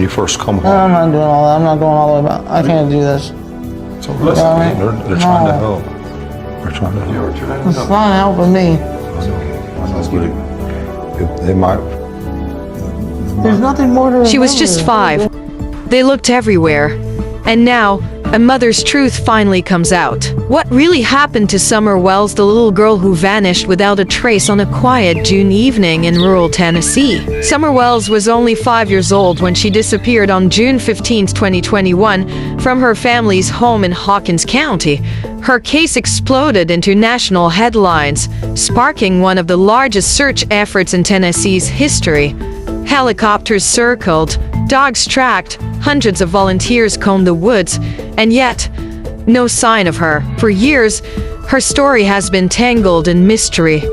you first come home. I'm not doing all that. I'm not going all the way back. I can't do this. So listen, they're trying to help. They're trying to help. It's not helping me. I know, but they might. There's nothing more to She was remember. just 5. They looked everywhere. And now, a mother's truth finally comes out. What really happened to Summer Wells, the little girl who vanished without a trace on a quiet June evening in rural Tennessee? Summer Wells was only 5 years old when she disappeared on June 15, 2021, from her family's home in Hawkins County. Her case exploded into national headlines, sparking one of the largest search efforts in Tennessee's history. Helicopters circled, dogs tracked, hundreds of volunteers combed the woods, and yet, no sign of her. For years, her story has been tangled in mystery,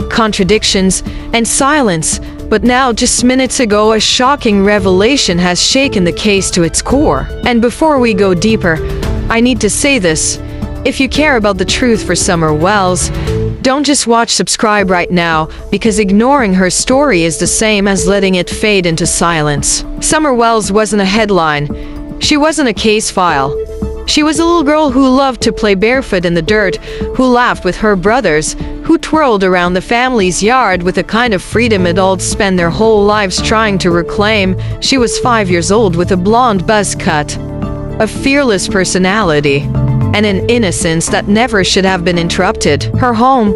contradictions, and silence. But now, just minutes ago, a shocking revelation has shaken the case to its core. And before we go deeper, I need to say this. If you care about the truth for Summer Wells, don't just watch, subscribe right now, because ignoring her story is the same as letting it fade into silence. Summer Wells wasn't a headline. She wasn't a case file. She was a little girl who loved to play barefoot in the dirt, who laughed with her brothers, who twirled around the family's yard with a kind of freedom adults spend their whole lives trying to reclaim. She was 5 years old with a blonde buzz cut, a fearless personality, and an innocence that never should have been interrupted. Her home,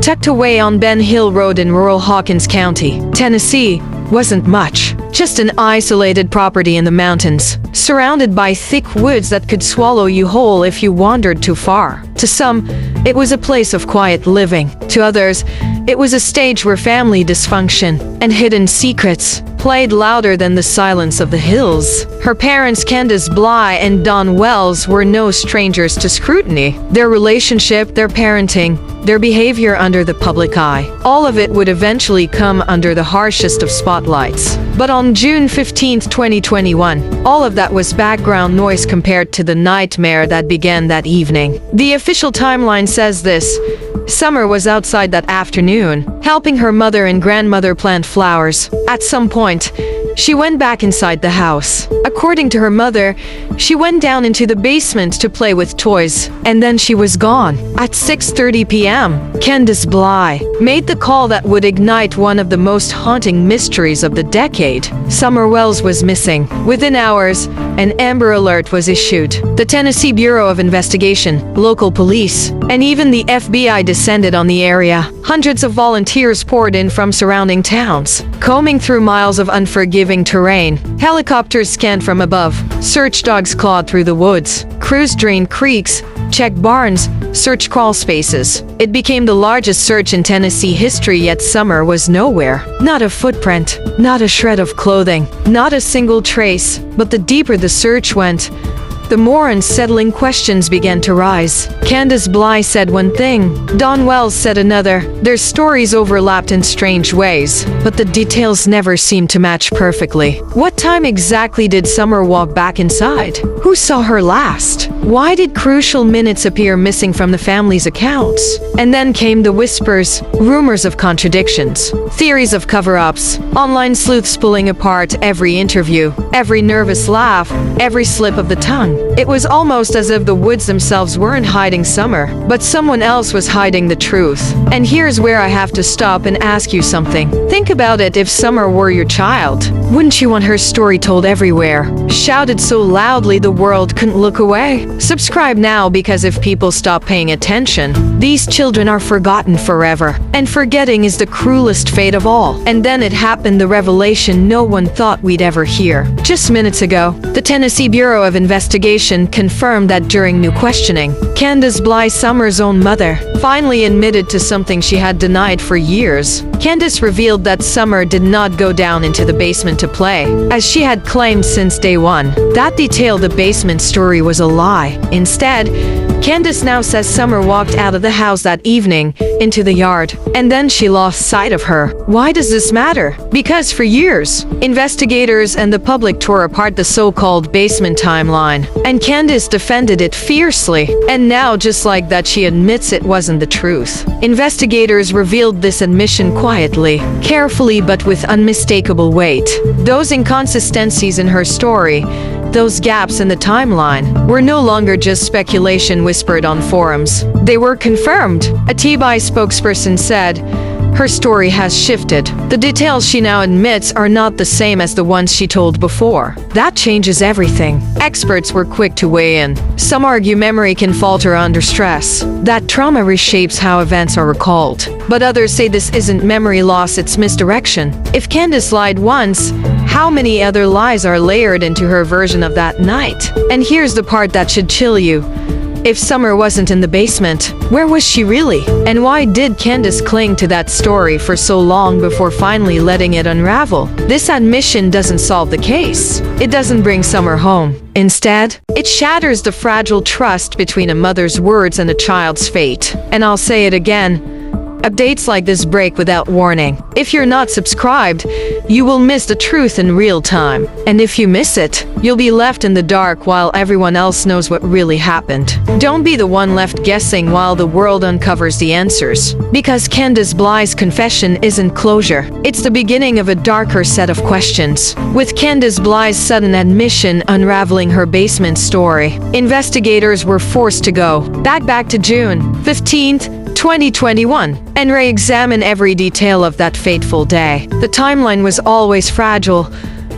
tucked away on Ben Hill Road in rural Hawkins County, Tennessee, wasn't much. Just an isolated property in the mountains, surrounded by thick woods that could swallow you whole if you wandered too far. To some, it was a place of quiet living. To others, it was a stage where family dysfunction and hidden secrets played louder than the silence of the hills. Her parents, Candus Bly and Don Wells, were no strangers to scrutiny. Their relationship, their parenting, their behavior under the public eye, all of it would eventually come under the harshest of spotlights. But on June 15, 2021, all of that was background noise compared to the nightmare that began that evening. The official timeline says this: Summer was outside that afternoon, helping her mother and grandmother plant flowers. At some point, she went back inside the house. According to her mother, she went down into the basement to play with toys, and then she was gone. At 6:30 p.m., Candus Bly made the call that would ignite one of the most haunting mysteries of the decade. Summer Wells was missing. Within hours, an Amber Alert was issued. The Tennessee Bureau of Investigation, local police, and even the FBI descended on the area. Hundreds of volunteers poured in from surrounding towns, combing through miles of unforgiving terrain. Helicopters scanned from above. Search dogs clawed through the woods. Crews drained creeks, checked barns, searched crawl spaces. It became the largest search in Tennessee history, yet Summer was nowhere. Not a footprint, not a shred of clothing, not a single trace. But the deeper the search went, the more unsettling questions began to rise. Candus Bly said one thing, Don Wells said another. Their stories overlapped in strange ways, but the details never seemed to match perfectly. What time exactly did Summer walk back inside? Who saw her last? Why did crucial minutes appear missing from the family's accounts? And then came the whispers, rumors of contradictions, theories of cover-ups, online sleuths pulling apart every interview, every nervous laugh, every slip of the tongue. It was almost as if the woods themselves weren't hiding Summer, but someone else was hiding the truth. And here's where I have to stop and ask you something. Think about it. If Summer were your child, wouldn't you want her story told everywhere, shouted so loudly the world couldn't look away? Subscribe now, because if people stop paying attention, these children are forgotten forever. And forgetting is the cruelest fate of all. And then it happened, the revelation no one thought we'd ever hear. Just minutes ago, the Tennessee Bureau of Investigation confirmed that during new questioning, Candus Bly, Summer's own mother, finally admitted to something she had denied for years. Candus revealed that Summer did not go down into the basement to play, as she had claimed since day one. That detail, the basement story, was a lie. Instead, Candus now says Summer walked out of the house that evening, into the yard, and then she lost sight of her. Why does this matter? Because for years, investigators and the public tore apart the so-called basement timeline, and Candus defended it fiercely. And now, just like that, she admits it wasn't the truth. Investigators revealed this admission quietly, carefully, but with unmistakable weight. Those inconsistencies in her story, those gaps in the timeline, were no longer just speculation whispered on forums. They were confirmed. A TBI spokesperson said, "Her story has shifted. The details she now admits are not the same as the ones she told before." That changes everything. Experts were quick to weigh in. Some argue memory can falter under stress, that trauma reshapes how events are recalled. But others say this isn't memory loss, it's misdirection. If Candus lied once, how many other lies are layered into her version of that night? And here's the part that should chill you. If Summer wasn't in the basement, where was she really? And why did Candus cling to that story for so long before finally letting it unravel? This admission doesn't solve the case. It doesn't bring Summer home. Instead, it shatters the fragile trust between a mother's words and a child's fate. And I'll say it again, updates like this break without warning. If you're not subscribed, you will miss the truth in real time. And if you miss it, you'll be left in the dark while everyone else knows what really happened. Don't be the one left guessing while the world uncovers the answers. Because Candus Bly's confession isn't closure. It's the beginning of a darker set of questions. With Candus Bly's sudden admission unraveling her basement story, investigators were forced to go back to June 15th, 2021, and re-examine every detail of that fateful day. The timeline was always fragile,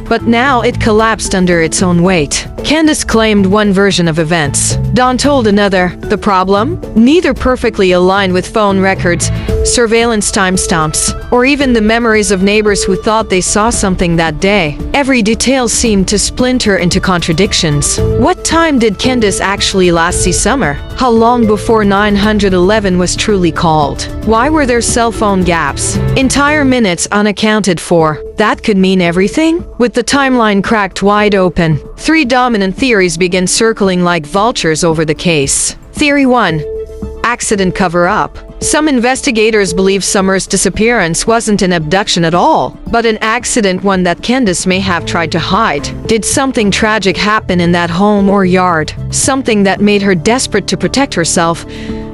but now it collapsed under its own weight. Candus claimed one version of events. Dawn told another. The problem? Neither perfectly aligned with phone records, surveillance timestamps, or even the memories of neighbors who thought they saw something that day. Every detail seemed to splinter into contradictions. What time did Candus actually last see Summer? How long before 911 was truly called? Why were there cell phone gaps? Entire minutes unaccounted for. That could mean everything? With the timeline cracked wide open, three dominant theories began circling like vultures over the case. Theory 1. Accident cover-up. Some investigators believe Summer's disappearance wasn't an abduction at all, but an accident, one that Candus may have tried to hide. Did something tragic happen in that home or yard? Something that made her desperate to protect herself,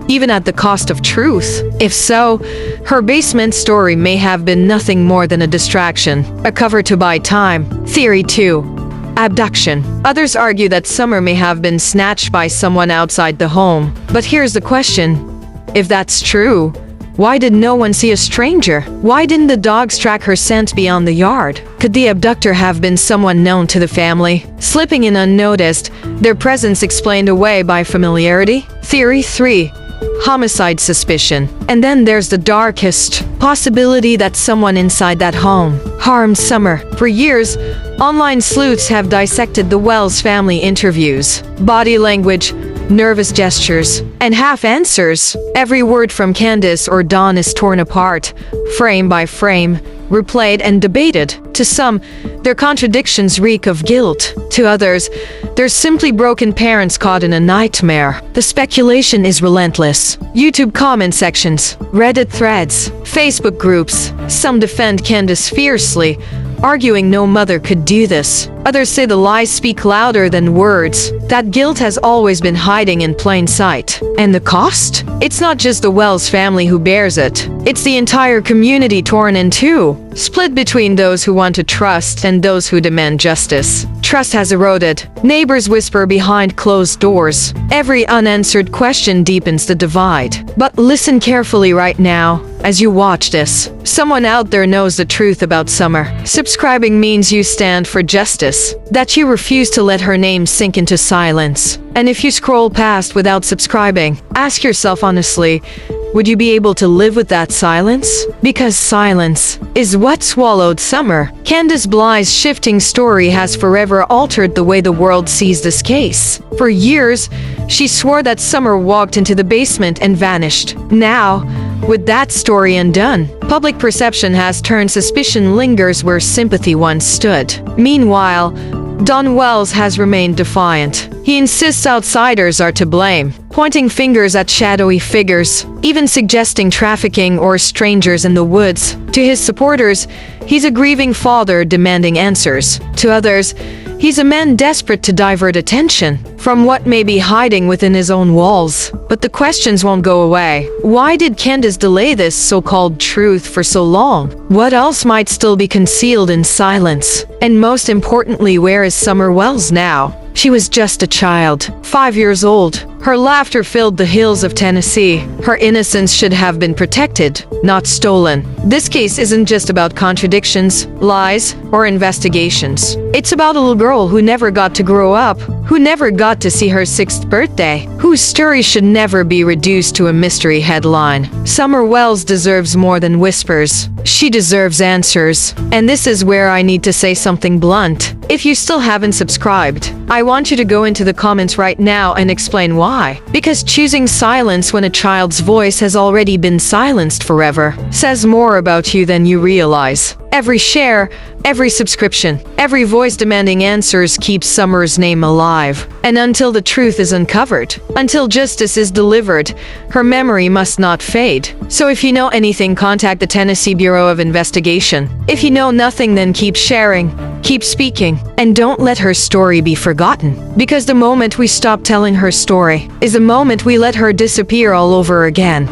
even at the cost of truth? If so, her basement story may have been nothing more than a distraction, a cover to buy time. Theory 2. Abduction. Others argue that Summer may have been snatched by someone outside the home. But here's the question. If that's true, why did no one see a stranger? Why didn't the dogs track her scent beyond the yard? Could the abductor have been someone known to the family, slipping in unnoticed, their presence explained away by familiarity? Theory 3. Homicide suspicion. And then there's the darkest possibility that someone inside that home harmed Summer. For years, online sleuths have dissected the Wells family interviews, body language, nervous gestures, and half answers. Every word from Candus or Dawn is torn apart, frame by frame, replayed and debated. To some, their contradictions reek of guilt. To others, they're simply broken parents caught in a nightmare. The speculation is relentless. YouTube comment sections, Reddit threads, Facebook groups. Some defend Candus fiercely, arguing no mother could do this. Others say the lies speak louder than words, that guilt has always been hiding in plain sight. And the cost? It's not just the Wells family who bears it. It's the entire community torn in two, split between those who want to trust and those who demand justice. Trust has eroded. Neighbors whisper behind closed doors. Every unanswered question deepens the divide. But listen carefully right now. As you watch this, someone out there knows the truth about Summer. Subscribing means you stand for justice, that you refuse to let her name sink into silence. And if you scroll past without subscribing, ask yourself honestly, would you be able to live with that silence? Because silence is what swallowed Summer. Candus Bly's shifting story has forever altered the way the world sees this case. For years, she swore that Summer walked into the basement and vanished. Now, with that story undone, public perception has turned. Suspicion lingers where sympathy once stood. Meanwhile, Don Wells has remained defiant. He insists outsiders are to blame, pointing fingers at shadowy figures, even suggesting trafficking or strangers in the woods. To his supporters, he's a grieving father demanding answers. To others, he's a man desperate to divert attention from what may be hiding within his own walls. But the questions won't go away. Why did Candus delay this so-called truth for so long? What else might still be concealed in silence? And most importantly, where is Summer Wells now? She was just a child, 5 years old. Her laughter filled the hills of Tennessee. Her innocence should have been protected, not stolen. This case isn't just about contradictions, lies, or investigations. It's about a little girl who never got to grow up, who never got to see her 6th birthday, whose story should never be reduced to a mystery headline. Summer Wells deserves more than whispers. She deserves answers. And this is where I need to say something blunt. If you still haven't subscribed, I want you to go into the comments right now and explain why. Because choosing silence when a child's voice has already been silenced forever says more about you than you realize. Every share, every subscription, every voice demanding answers keeps Summer's name alive. And until the truth is uncovered, until justice is delivered, her memory must not fade. So if you know anything, contact the Tennessee Bureau of Investigation. If you know nothing, then keep sharing, keep speaking, and don't let her story be forgotten. Because the moment we stop telling her story is the moment we let her disappear all over again.